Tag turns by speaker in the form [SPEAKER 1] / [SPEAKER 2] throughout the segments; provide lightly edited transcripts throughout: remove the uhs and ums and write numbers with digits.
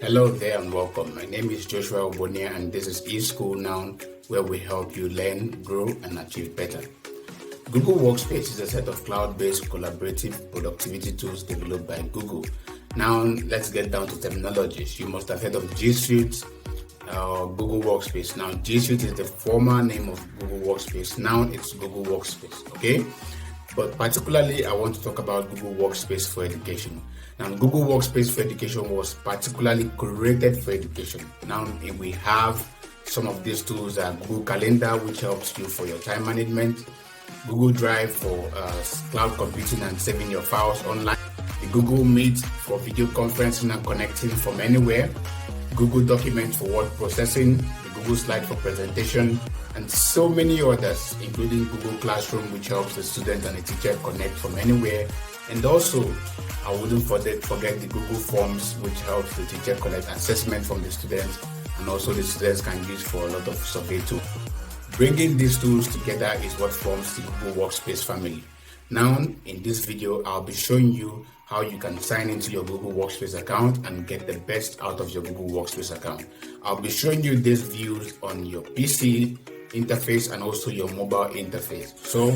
[SPEAKER 1] Hello there and welcome. My name is Joshua Obonia and this is Skool Now, where we help you learn, grow, and achieve better. Google Workspace is a set of cloud-based collaborative productivity tools developed by Google. Now, let's get down to terminologies. You must have heard of G Suite, Google Workspace. Now, G Suite is the former name of Google Workspace. Now it's Google Workspace, okay? But particularly, I want to talk about Google Workspace for Education. Now, Google Workspace for Education was particularly created for education. Now, we have some of these tools are Google Calendar, which helps you for your time management, Google Drive for cloud computing and saving your files online, the Google Meet for video conferencing and connecting from anywhere, Google Documents for word processing, the Google Slide for presentation, and so many others, including Google Classroom, which helps the student and the teacher connect from anywhere. And also, I wouldn't forget the Google Forms, which helps the teacher collect assessment from the students, and also the students can use for a lot of survey too. Bringing these tools together is what forms the Google Workspace family. Now, in this video, I'll be showing you how you can sign into your Google Workspace account and get the best out of your Google Workspace account. I'll be showing you these views on your PC interface and also your mobile interface. So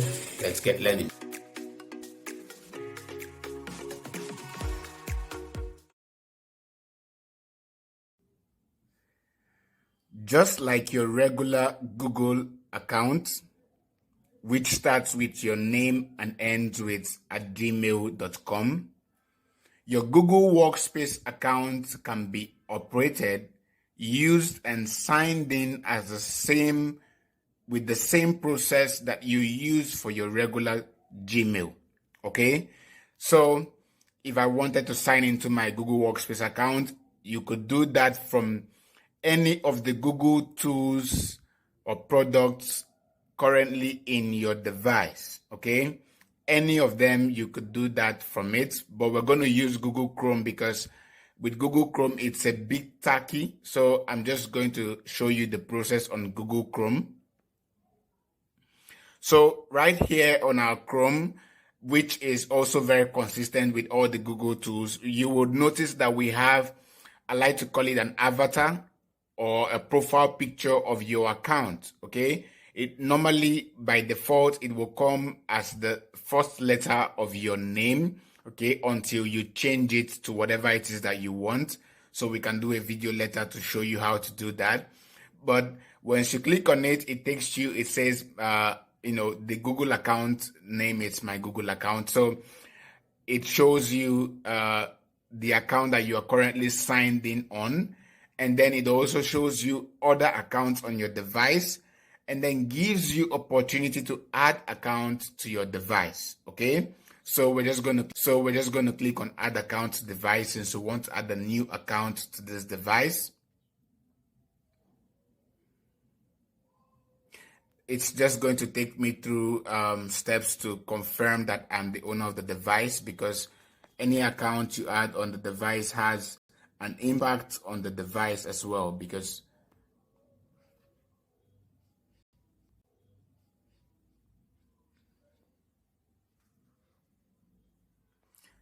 [SPEAKER 1] let's get learning. Just like your regular Google account, which starts with your name and ends with @gmail.com, your Google Workspace account can be operated, used, and signed in as with the same process that you use for your regular Gmail. Okay? So if I wanted to sign into my Google Workspace account, you could do that from any of the Google tools or products currently in your device, okay? Any of them, you could do that from it, but we're going to use Google Chrome because with Google Chrome, it's a bit tacky. So I'm just going to show you the process on Google Chrome. So right here on our Chrome, which is also very consistent with all the Google tools, you would notice that we have, I like to call it an avatar or a profile picture of your account, okay? It normally, by default, it will come as the first letter of your name, okay, until you change it to whatever it is that you want. So we can do a video later to show you how to do that. But once you click on it, it takes you, it says, the Google account name, it's my Google account. So it shows you the account that you are currently signed in on. And then it also shows you other accounts on your device and then gives you opportunity to add accounts to your device. Okay. So we're just going to click on add account to device since we want to add a new account to this device. It's just going to take me through steps to confirm that I'm the owner of the device, because any account you add on the device has an impact on the device as well, because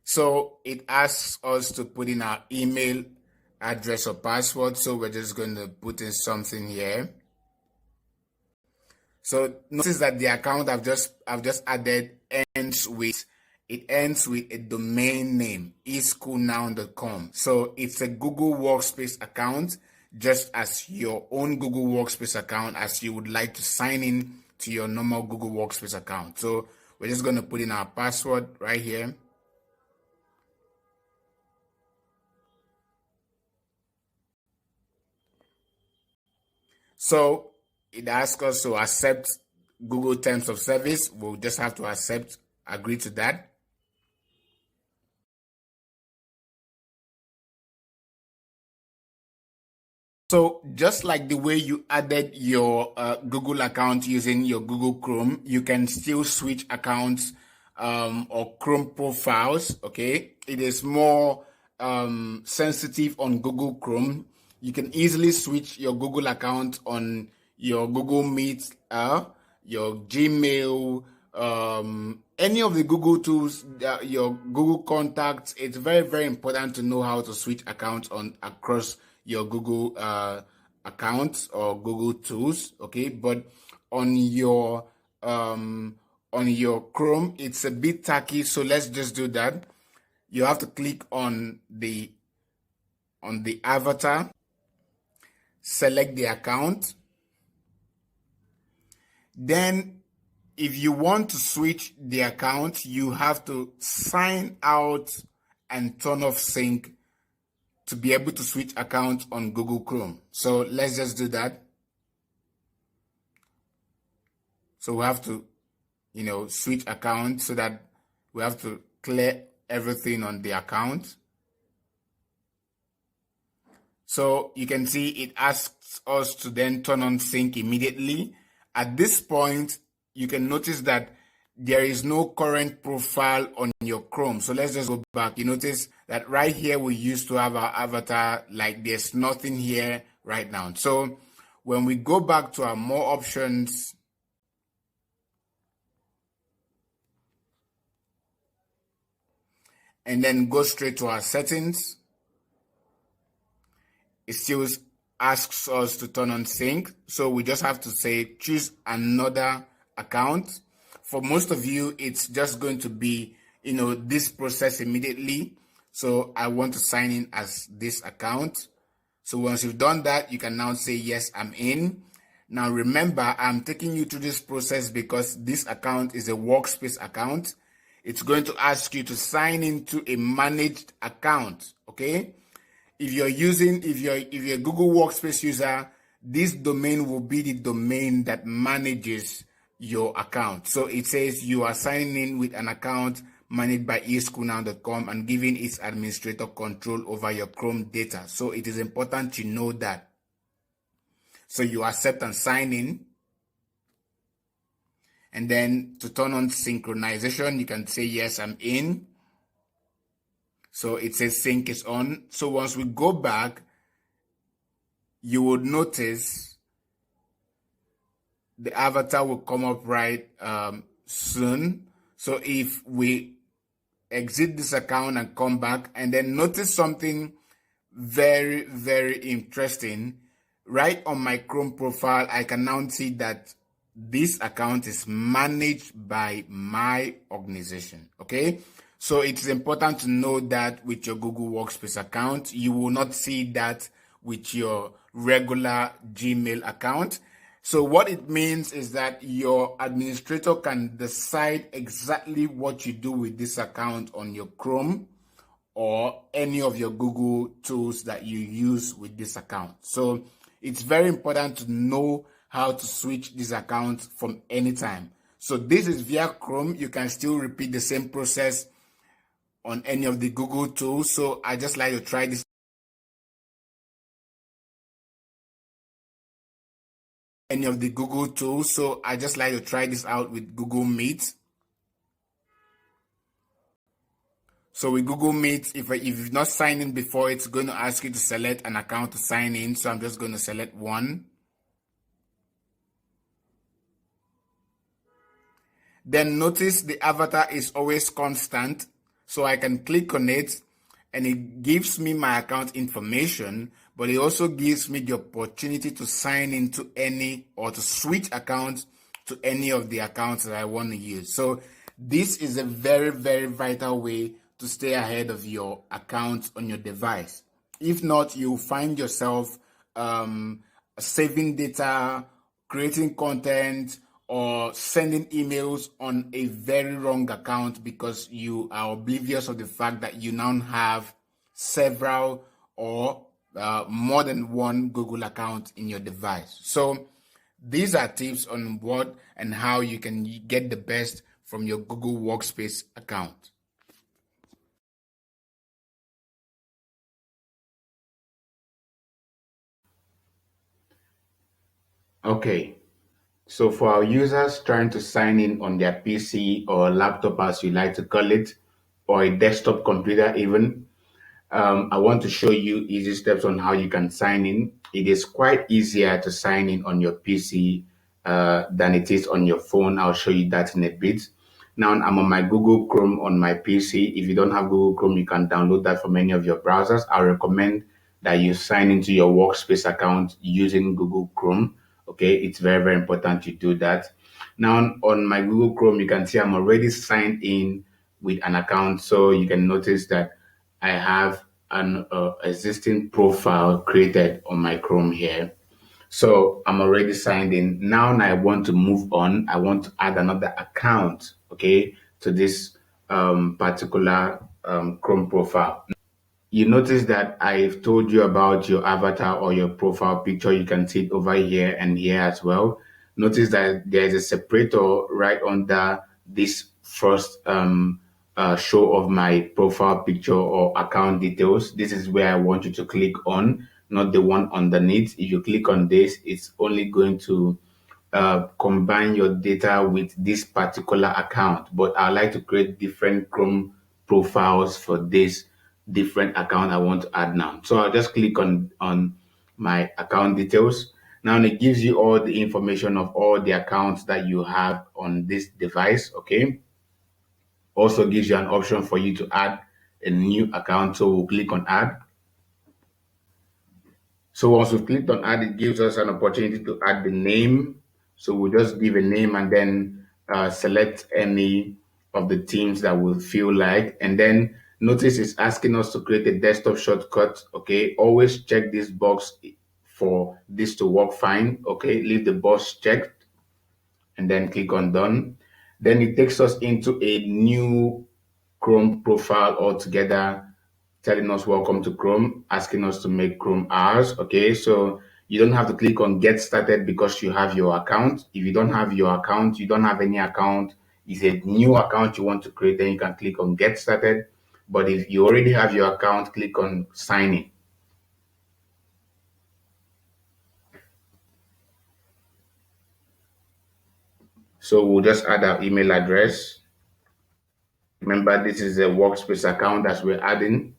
[SPEAKER 1] so it asks us to put in our email address or password. So we're just going to put in something here. So notice that the account I've just added ends with a domain name, eSchoolnow.com. So it's a Google Workspace account, just as your own Google Workspace account, as you would like to sign in to your normal Google Workspace account. So we're just going to put in our password right here. So it asks us to accept Google Terms of Service. We'll just have to agree to that. So just like the way you added your Google account using your Google Chrome, you can still switch accounts or Chrome profiles, okay? It is more sensitive on Google Chrome. You can easily switch your Google account on your Google Meet, your Gmail, any of the Google tools, your Google contacts, it's very, very important to know how to switch accounts on across your Google accounts or Google tools. Okay, but on your Chrome, it's a bit tacky. So let's just do that. You have to click on the avatar, select the account. Then if you want to switch the account, you have to sign out and turn off sync to be able to switch accounts on Google Chrome. So let's just do that. So we have to, switch accounts so that we have to clear everything on the account. So you can see it asks us to then turn on sync immediately. At this point, you can notice that there is no current profile on your Chrome. So let's just go back. You notice that right here, we used to have our avatar, like there's nothing here right now. So when we go back to our more options, and then go straight to our settings, it still asks us to turn on sync. So we just have to say, choose another account. For most of you, it's just going to be, this process immediately. So I want to sign in as this account. So once you've done that, you can now say, yes, I'm in. Now remember, I'm taking you through this process because this account is a workspace account. It's going to ask you to sign into a managed account, okay? If you're a Google Workspace user, this domain will be the domain that manages your account. So it says you are signing in with an account managed by eschoolnow.com and giving its administrator control over your Chrome data. So it is important to know that. So you accept and sign in. And then to turn on synchronization, you can say, yes, I'm in. So it says sync is on. So once we go back, you would notice the avatar will come up right soon. So if we exit this account and come back, and then notice something very, very interesting. Right on my Chrome profile, I can now see that this account is managed by my organization, okay? So it's important to know that with your Google Workspace account, you will not see that with your regular Gmail account. So what it means is that your administrator can decide exactly what you do with this account on your Chrome or any of your Google tools that you use with this account. So it's very important to know how to switch this account from anytime. So this is via Chrome. You can still repeat the same process on any of the Google tools. So I just like to try this. Any of the Google tools. So I just like to try this out with Google Meet. So with Google Meet, if you've not signed in before, it's going to ask you to select an account to sign in. So I'm just going to select one. Then notice the avatar is always constant. So I can click on it and it gives me my account information, but it also gives me the opportunity to sign into any or to switch accounts to any of the accounts that I want to use. So this is a very, very vital way to stay ahead of your account on your device. If not, you'll find yourself saving data, creating content, or sending emails on a very wrong account because you are oblivious of the fact that you now have several or more than one Google account in your device. So these are tips on what and how you can get the best from your Google Workspace account. Okay. So for our users trying to sign in on their PC or laptop, as you like to call it, or a desktop computer even, I want to show you easy steps on how you can sign in. It is quite easier to sign in on your PC than it is on your phone. I'll show you that in a bit. Now I'm on my Google Chrome on my PC. If you don't have Google Chrome, you can download that from any of your browsers. I recommend that you sign into your Workspace account using Google Chrome. Okay, it's very, very important you do that. Now on my Google Chrome, you can see I'm already signed in with an account. So you can notice that I have an existing profile created on my Chrome here. So I'm already signed in. Now I want to move on. I want to add another account, okay, to this particular Chrome profile. You notice that I've told you about your avatar or your profile picture. You can see it over here and here as well. Notice that there's a separator right under this first show of my profile picture or account details. This is where I want you to click on, not the one underneath. If you click on this, it's only going to combine your data with this particular account, but I like to create different Chrome profiles for this different account I want to add now. So I'll just click on my account details. Now it gives you all the information of all the accounts that you have on this device. Okay. Also gives you an option for you to add a new account. So we'll click on add. So once we've clicked on add, it gives us an opportunity to add the name. So we'll just give a name and then select any of the themes that we feel like. And then notice it's asking us to create a desktop shortcut. Okay, always check this box for this to work fine. Okay, leave the box checked and then click on done. Then it takes us into a new Chrome profile altogether, telling us welcome to Chrome, asking us to make Chrome ours. Okay, so you don't have to click on get started because you have your account. If you don't have your account, you don't have any account, it's a new account you want to create, then you can click on get started. But if you already have your account, click on sign in. So we'll just add our email address. Remember, this is a Workspace account that we're adding.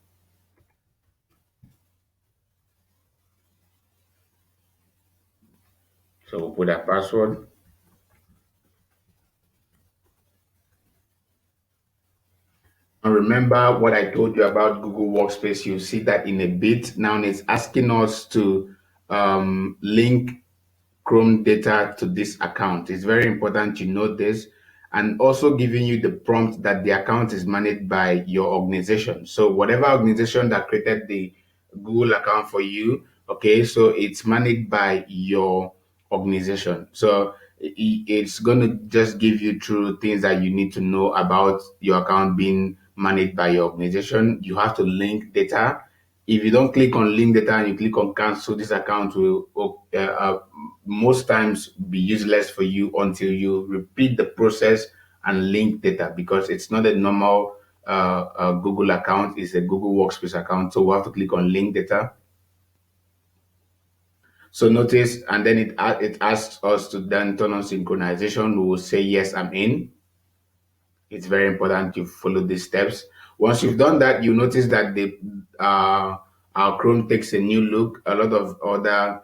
[SPEAKER 1] So we'll put our password. And remember what I told you about Google Workspace. You'll see that in a bit. Now it's asking us to link Chrome data to this account. It's very important you know this, and also giving you the prompt that the account is managed by your organization. So whatever organization that created the Google account for you, okay, so it's managed by your organization. So it's going to just give you true things that you need to know about your account being managed by your organization. You have to link data. If you don't click on link data and you click on cancel, this account will most times be useless for you until you repeat the process and link data, because it's not a normal Google account, it's a Google Workspace account. So we have to click on link data. So notice, and then it asks us to then turn on synchronization. We will say, yes, I'm in. It's very important you follow these steps. Once you've done that, you notice that our Chrome takes a new look. A lot of other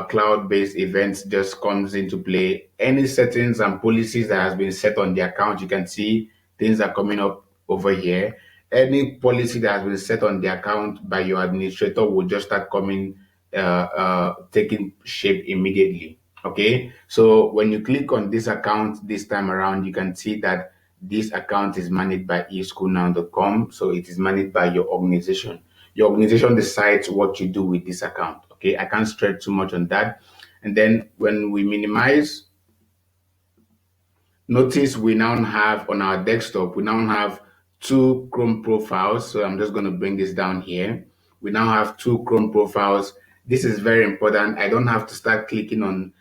[SPEAKER 1] cloud-based events just comes into play. Any settings and policies that has been set on the account, you can see things are coming up over here. Any policy that has been set on the account by your administrator will just start coming, taking shape immediately. Okay, so when you click on this account this time around, you can see that this account is managed by eschoolnow.com. So it is managed by your organization. Your organization decides what you do with this account. Okay, I can't stretch too much on that. And then when we minimize, notice we now have on our desktop, we now have two Chrome profiles. So I'm just going to bring this down here. We now have two Chrome profiles. This is very important. I don't have to start clicking on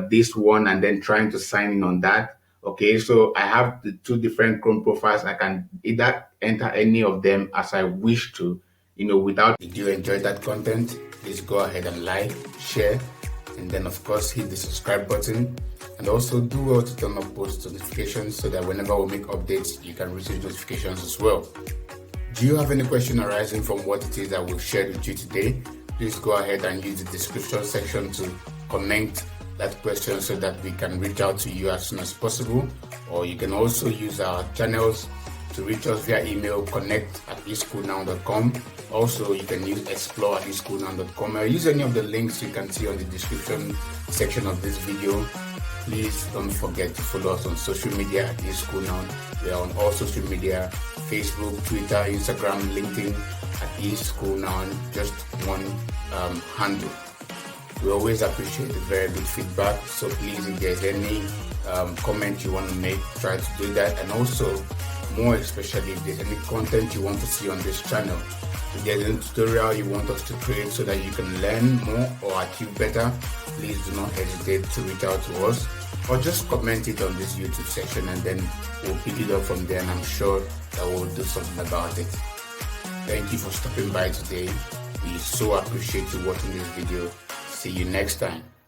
[SPEAKER 1] this one and then trying to sign in on that. Okay, so I have the two different Chrome profiles. I can either enter any of them as I wish to, without. If you enjoyed that content, please go ahead and like, share, and then of course hit the subscribe button. And also do well to turn on post notifications so that whenever we make updates, you can receive notifications as well. Do you have any question arising from what it is that we've shared with you today? Please go ahead and use the description section to comment that question so that we can reach out to you as soon as possible. Or you can also use our channels to reach us via email, connect@eschoolnow.com. Also, you can use explore@eschoolnow.com, or use any of the links you can see on the description section of this video. Please don't forget to follow us on social media at eSchoolNow. We are on all social media: Facebook, Twitter, Instagram, LinkedIn at eSchoolNow, just one handle. We always appreciate the very good feedback, so please, if there's any comment you want to make, try to do that. And also, more especially, if there's any content you want to see on this channel, if there's a tutorial you want us to create so that you can learn more or achieve better, please do not hesitate to reach out to us, or just comment it on this YouTube section, and then we'll pick it up from there, and I'm sure that we'll do something about it. Thank you for stopping by today. We so appreciate you watching this video. See you next time.